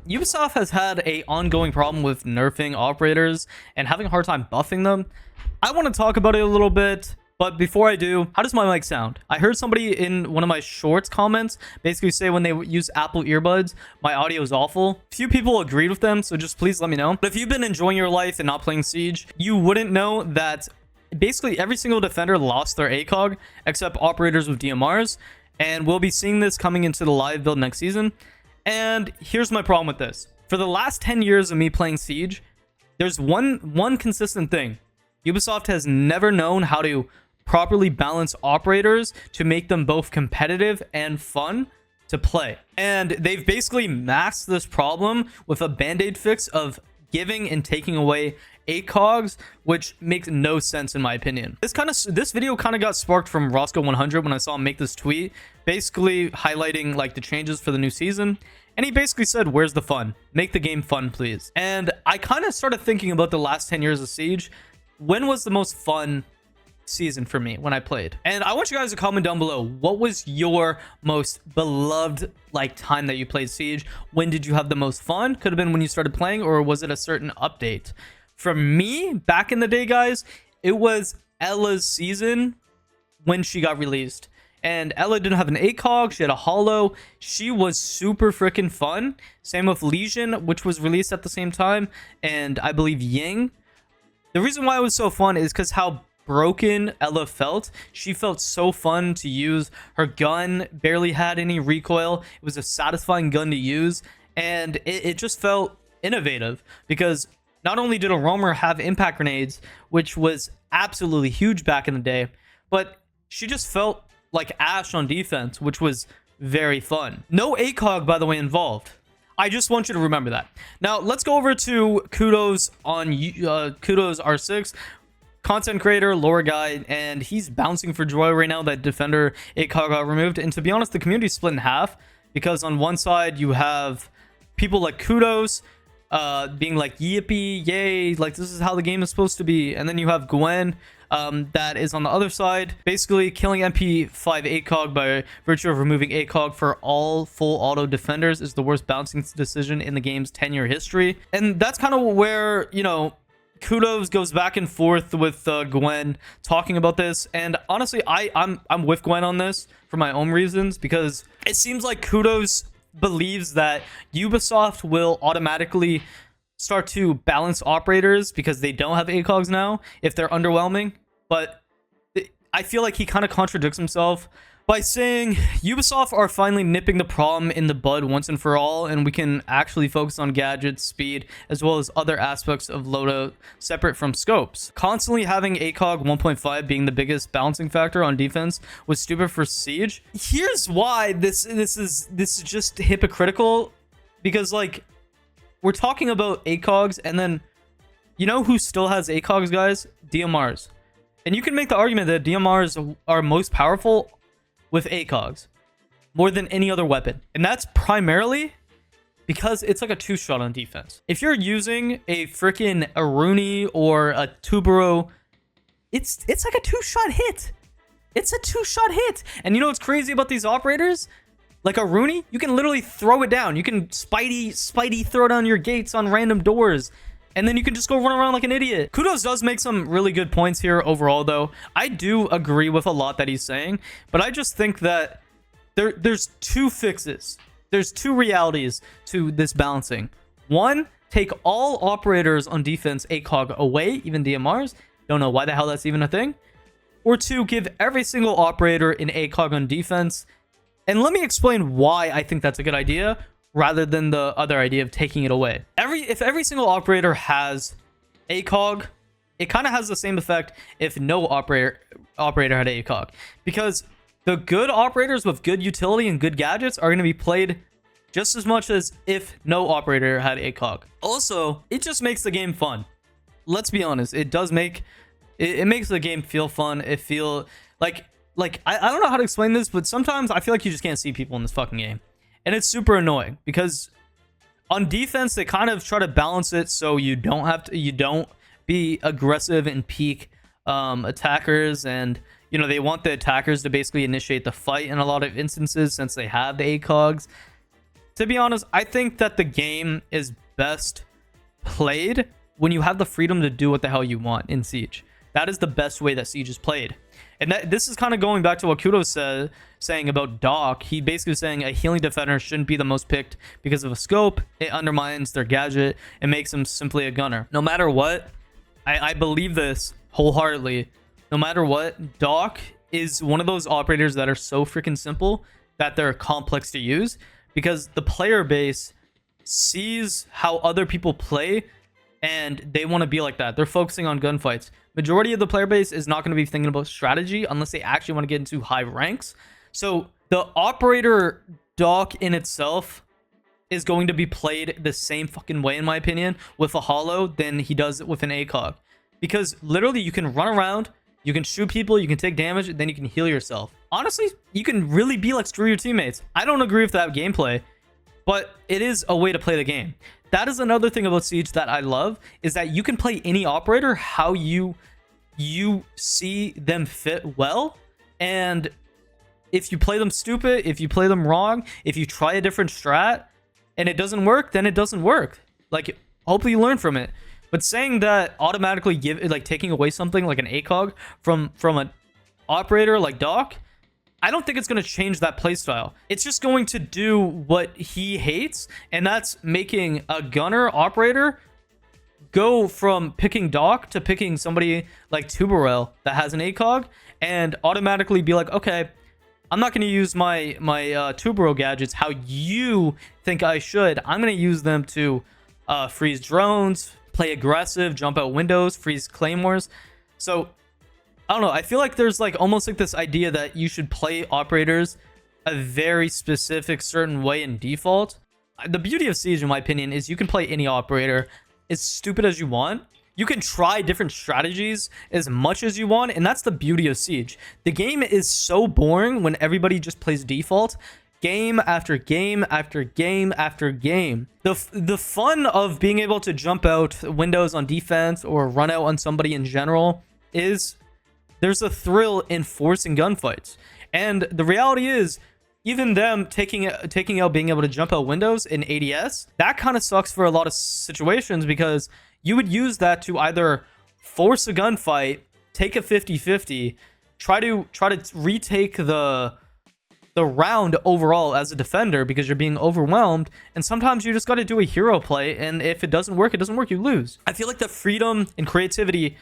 Ubisoft has had a ongoing problem with nerfing operators and having a hard time buffing them. I want to talk about it a little bit, but before I do, how does my mic sound? I heard somebody in one of my shorts comments basically say when they use Apple earbuds, my audio is awful. Few people agreed with them, so just please let me know. But if you've been enjoying your life and not playing Siege, you wouldn't know that basically every single defender lost their acog except operators with DMRs, and we'll be seeing this coming into the live build next season. And here's my problem with this. For the last 10 years of me playing Siege, there's one consistent thing. Ubisoft has never known how to properly balance operators to make them both competitive and fun to play. And they've basically masked this problem with a band-aid fix of giving and taking away acogs, which makes no sense in my opinion. This video kind of got sparked from Rosco 100 when I saw him make this tweet, basically highlighting like the changes for the new season. And he basically said, where's the fun? Make the game fun, please. And I kind of started thinking about the last 10 years of Siege. When was the most fun season for me when I played? And I want you guys to comment down below, what was your most beloved like time that you played Siege? When did you have the most fun? Could have been when you started playing, or was it a certain update? For me, back in the day, guys, it was Ella's season when she got released. And Ella didn't have an ACOG, she had a holo. She was super freaking fun. Same with Legion, which was released at the same time, and I believe Ying. The reason why it was so fun is because how broken Ella felt. She felt so fun to use. Her gun barely had any recoil. It was a satisfying gun to use, and it just felt innovative because not only did a roamer have impact grenades, which was absolutely huge back in the day, but she just felt like Ash on defense, which was very fun. No ACOG, by the way, involved. I just want you to remember that. Now, let's go over to Kudos on Kudos R6. Content creator, lore guy, and he's bouncing for joy right now that Defender ACOG got removed. And to be honest, the community split in half because on one side you have people like Kudos being like, yippee, yay, like this is how the game is supposed to be. And then you have Gwen that is on the other side, basically killing MP5 ACOG by virtue of removing ACOG for all full auto defenders is the worst bouncing decision in the game's 10-year history. And that's kind of where, you know, Kudos goes back and forth with Gwen talking about this. And honestly, I'm with Gwen on this for my own reasons, because it seems like Kudos believes that Ubisoft will automatically start to balance operators because they don't have ACOGs now if they're underwhelming. But I feel like he kind of contradicts himself by saying Ubisoft are finally nipping the problem in the bud once and for all, and we can actually focus on gadgets, speed, as well as other aspects of loadout separate from scopes. Constantly having ACOG 1.5 being the biggest balancing factor on defense was stupid for Siege. Here's why this is just hypocritical, because like we're talking about ACOGs, and then you know who still has ACOGs, guys? DMRs. And you can make the argument that DMRs are most powerful with ACOGs more than any other weapon, and that's primarily because it's like a two-shot on defense. If you're using a freaking Aruni or a Tubero, it's like a two-shot hit. It's a two-shot hit. And you know what's crazy about these operators? Like a Rooney, you can literally throw it down. You can Spidey throw down your gates on random doors, and then you can just go run around like an idiot. Kudos does make some really good points here overall, though. I do agree with a lot that he's saying, but I just think that there's two fixes. There's two realities to this balancing. One, take all operators on defense ACOG away, even DMRs. Don't know why the hell that's even a thing. Or two, give every single operator an ACOG on defense. And let me explain why I think that's a good idea, rather than the other idea of taking it away. If every single operator has ACOG, it kind of has the same effect if no operator had ACOG, because the good operators with good utility and good gadgets are going to be played just as much as if no operator had ACOG. Also, it just makes the game fun. Let's be honest, it does make it makes the game feel fun. It feel like I don't know how to explain this, but sometimes I feel like you just can't see people in this fucking game. And it's super annoying because on defense, they kind of try to balance it so you don't be aggressive and peak attackers. And, you know, they want the attackers to basically initiate the fight in a lot of instances since they have the ACOGs. To be honest, I think that the game is best played when you have the freedom to do what the hell you want in Siege. That is the best way that Siege is played. And this is kind of going back to what Kudos saying about Doc. He basically was saying a healing defender shouldn't be the most picked because of a scope. It undermines their gadget and makes them simply a gunner. No matter what, I believe this wholeheartedly. No matter what, Doc is one of those operators that are so freaking simple that they're complex to use, because the player base sees how other people play and they want to be like that. They're focusing on gunfights. Majority of the player base is not going to be thinking about strategy unless they actually want to get into high ranks. So the operator Doc in itself is going to be played the same fucking way, in my opinion, with a holo than he does with an acog. Because literally you can run around, you can shoot people, you can take damage, and then you can heal yourself. Honestly, you can really be like, screw your teammates. I don't agree with that gameplay, but it is a way to play the game. That is another thing about Siege that I love, is that you can play any operator how you see them fit well. And if you play them stupid, if you play them wrong, if you try a different strat and it doesn't work, then it doesn't work. Like, hopefully you learn from it. But saying that automatically taking away something like an acog from an operator like Doc, I don't think it's going to change that playstyle. It's just going to do what he hates, and that's making a gunner operator go from picking Doc to picking somebody like Tuberel that has an acog, and automatically be like, okay, I'm not going to use my Tuberel gadgets how you think I should. I'm going to use them to freeze drones, play aggressive, jump out windows, freeze claymores. So I don't know. I feel like there's like almost like this idea that you should play operators a very specific certain way in default. The beauty of Siege, in my opinion, is you can play any operator as stupid as you want. You can try different strategies as much as you want, and that's the beauty of Siege. The game is so boring when everybody just plays default. Game after game after game after game. The fun of being able to jump out windows on defense or run out on somebody in general is there's a thrill in forcing gunfights. And the reality is, even them taking out being able to jump out windows in ADS, that kind of sucks for a lot of situations, because you would use that to either force a gunfight, take a 50-50, try to retake the round overall as a defender because you're being overwhelmed, and sometimes you just got to do a hero play, and if it doesn't work, you lose. I feel like the freedom and creativity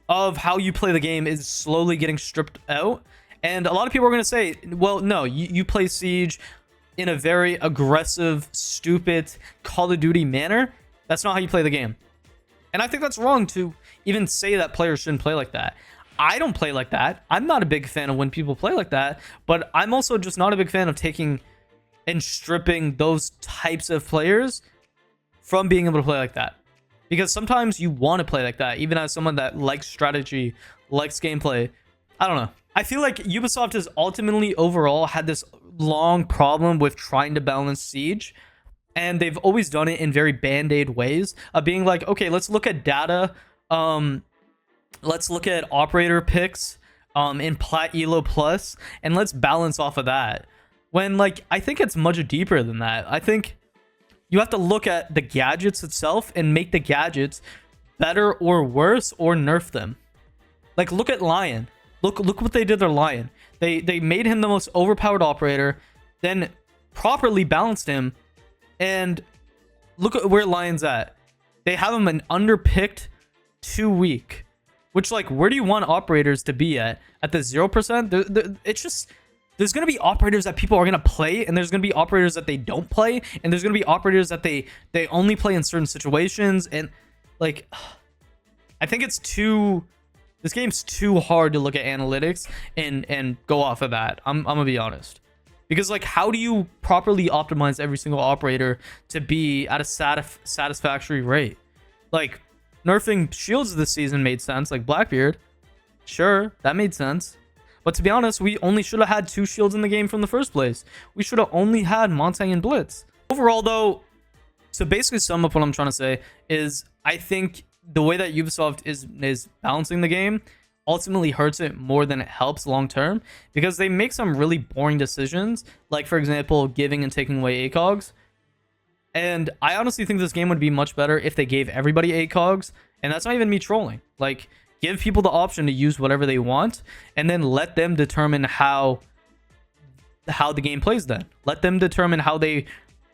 of how you play the game is slowly getting stripped out, and a lot of people are going to say, well, no, you play Siege in a very aggressive, stupid Call of Duty manner. That's not how you play the game. And I think that's wrong to even say that players shouldn't play like that. I don't play like that. I'm not a big fan of when people play like that, but I'm also just not a big fan of taking and stripping those types of players from being able to play like that. Because sometimes you want to play like that, even as someone that likes strategy, likes gameplay. I don't know. I feel like Ubisoft has ultimately overall had this long problem with trying to balance Siege, and they've always done it in very band-aid ways of being like, okay, let's look at data, let's look at operator picks in Plat Elo Plus, and let's balance off of that. When, like, I think it's much deeper than that. I think you have to look at the gadgets itself and make the gadgets better or worse, or nerf them. Like, look at Lion. Look what they did to Lion. They made him the most overpowered operator, then properly balanced him, and look at where Lion's at. They have him an underpicked 2 week. Which, like, where do you want operators to be at? At the 0%? It's just, there's going to be operators that people are going to play, and there's going to be operators that they don't play, and there's going to be operators that they only play in certain situations, and, like, I think it's too... This game's too hard to look at analytics and go off of that. I'm going to be honest. Because, like, how do you properly optimize every single operator to be at a satisfactory rate? Like, nerfing shields this season made sense, like Blackbeard. Sure, that made sense. But to be honest, we only should have had 2 shields in the game from the first place. We should have only had Montaigne and Blitz. Overall, though, to basically sum up what I'm trying to say is, I think the way that Ubisoft is balancing the game ultimately hurts it more than it helps long term, because they make some really boring decisions, like, for example, giving and taking away ACOGs. And I honestly think this game would be much better if they gave everybody ACOGs. And that's not even me trolling. Like, give people the option to use whatever they want, and then let them determine how the game plays then. Let them determine how they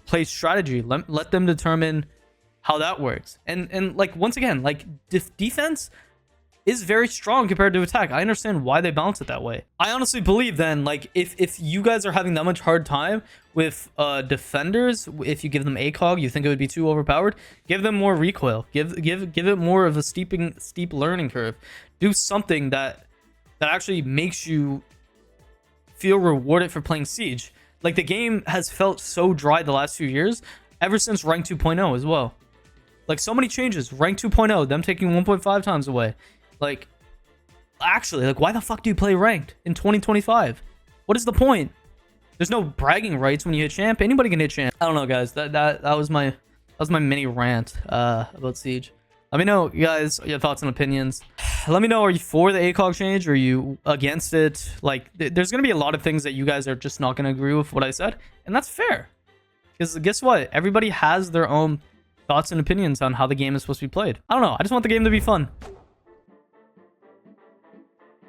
play strategy. Let them determine how that works. And like, once again, like, defense is very strong compared to attack. I understand why they balance it that way. I honestly believe then, like, if you guys are having that much hard time with defenders, if you give them ACOG, you think it would be too overpowered, give them more recoil. Give it more of a steep learning curve. Do something that actually makes you feel rewarded for playing Siege. Like, the game has felt so dry the last few years, ever since Rank 2.0 as well. Like, so many changes. Rank 2.0, them taking 1.5 times away. Like, actually, like, why the fuck do you play ranked in 2025? What is the point? There's no bragging rights when you hit champ. Anybody can hit champ. I don't know, guys. That was my mini rant about Siege. Let me know, you guys, your thoughts and opinions. Let me know, are you for the ACOG change? Or are you against it? Like, there's going to be a lot of things that you guys are just not going to agree with what I said. And that's fair. Because guess what? Everybody has their own thoughts and opinions on how the game is supposed to be played. I don't know. I just want the game to be fun.